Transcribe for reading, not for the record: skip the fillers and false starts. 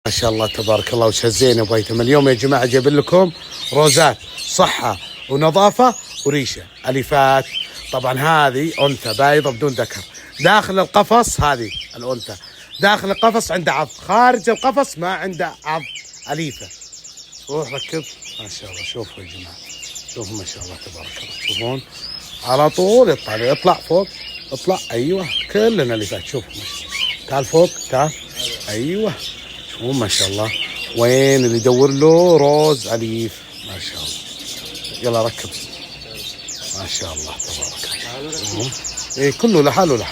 ما شاء الله تبارك الله، وش هالزين ابو هيثم. اليوم يا جماعه جايب لكم روزات صحه ونظافه وريشه اليفات. طبعا هذه انثى بايضه بدون ذكر، داخل القفص هذه الانثى، داخل القفص عنده عض، خارج القفص ما عنده عض، اليفه. روح ركب. ما شاء الله شوفوا يا جماعه، شوفوا ما شاء الله تبارك الله، تشوفون على طول يطلع فوق، اطلع. ايوه كلنا اليفات. شوفوا ما شاء الله، تعال فوق تعال. ايوه شوفوا ما شاء الله. وين اللي يدور له روز اليف. ما شاء الله. يلا ركب. ما شاء الله تبارك الله. ايه كله لحاله.